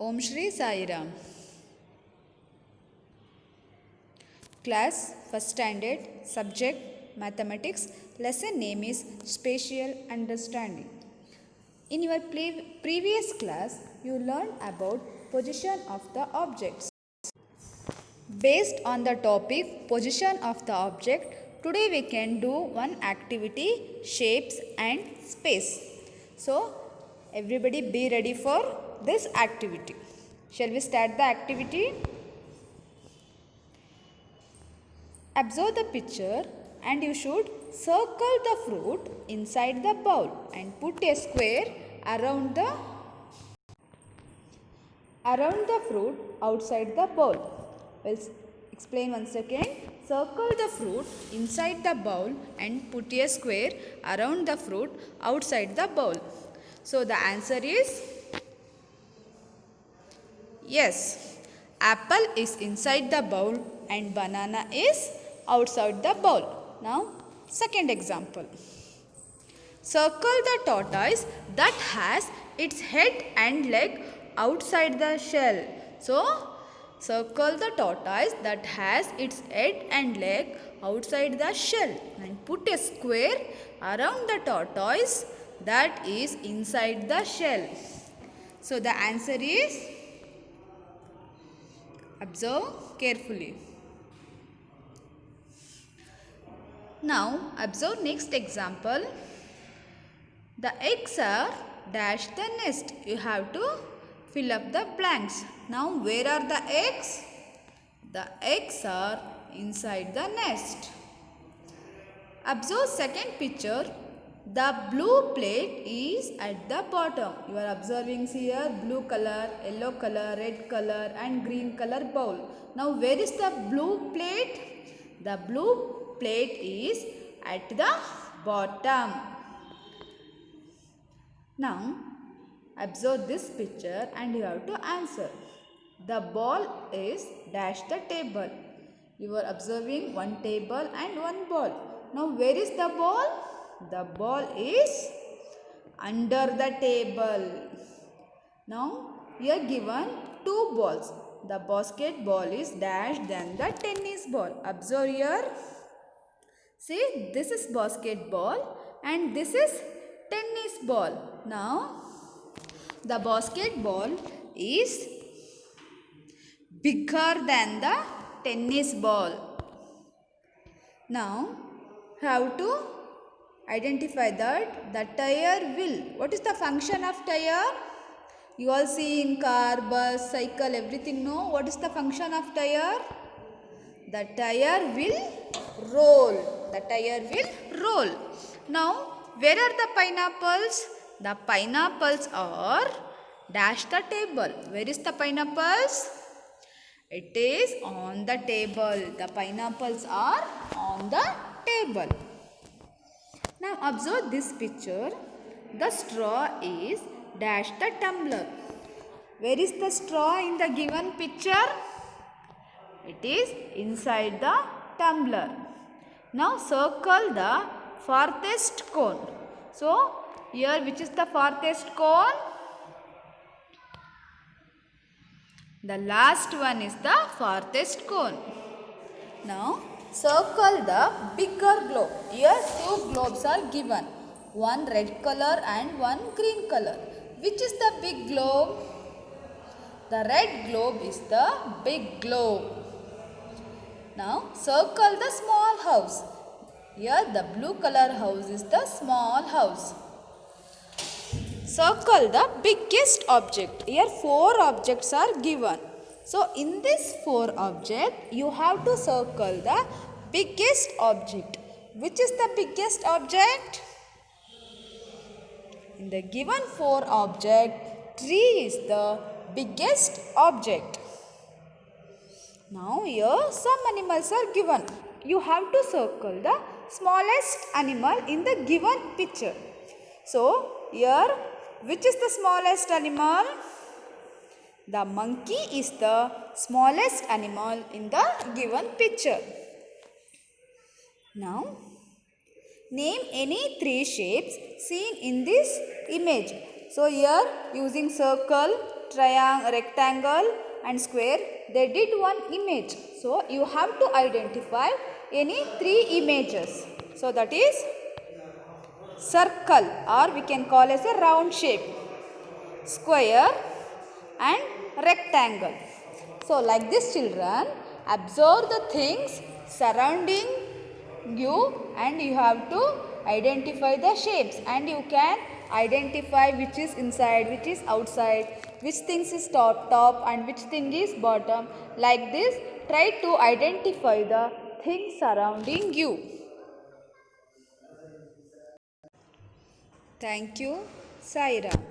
Om Shri Sai Ram. Class first standard, subject mathematics, lesson name is spatial understanding. In your previous class, you learned about position of the objects. Based on the topic position of the object, today we can do one activity, shapes and space. So, everybody be ready for this activity. Shall we start the activity? Observe the picture and you should circle the fruit inside the bowl and put a square around the fruit outside the bowl. We'll explain once again. Circle the fruit inside the bowl and put a square around the fruit outside the bowl. So the answer is yes. Apple is inside the bowl and banana is outside the bowl. Now, second example. Circle the tortoise that has its head and leg outside the shell. So, circle the tortoise that has its head and leg outside the shell and put a square around the tortoise that is inside the shell. So, the answer is, observe carefully. Now, observe next example. The eggs are dash the nest. You have to fill up the blanks. Now, where are the eggs? The eggs are inside the nest. Observe second picture. The blue plate is at the bottom. You are observing here blue color, yellow color, red color and green color bowl. Now, where is the blue plate? The blue plate is at the bottom. Now, observe this picture and you have to answer. The ball is dash the table. You are observing one table and one ball. Now, where is the ball? The ball is under the table. Now, you are given two balls. The basketball is dash than the tennis ball. Observe here. See, this is basketball and this is tennis ball. Now, the basketball is bigger than the tennis ball. Now, how to identify that the tire wheel. What is the function of tire? You all see in car, bus, cycle, everything know. What is the function of tire? The tire will roll. The tire will roll. Now, where are the pineapples? The pineapples are dash the table. Where is the pineapples? It is on the table. The pineapples are on the table. Now, observe this picture. The straw is dash the tumbler. Where is the straw in the given picture? It is inside the tumbler. Now, circle the farthest cone. So, here which is the farthest cone? The last one is the farthest cone. Now, circle the bigger globe. Here two globes are given. One red color and one green color. Which is the big globe? The red globe is the big globe. Now, circle the small house. Here the blue color house is the small house. Circle the biggest object. Here 4 objects are given. So, in this 4 object, you have to circle the biggest object. Which is the biggest object? In the given 4 object, tree is the biggest object. Now, here some animals are given. You have to circle the smallest animal in the given picture. So, here which is the smallest animal? The monkey is the smallest animal in the given picture. Now, name any 3 shapes seen in this image. So, here using circle, triangle, rectangle and square, they did one image. So you have to identify any 3 images. So that is circle, or we can call as a round shape, square and rectangle. So like this, children, observe the things surrounding you and you have to identify the shapes, and you can identify which is inside, which is outside, which things is top and which thing is bottom. Like this, try to identify the things surrounding you. Thank you. Saira.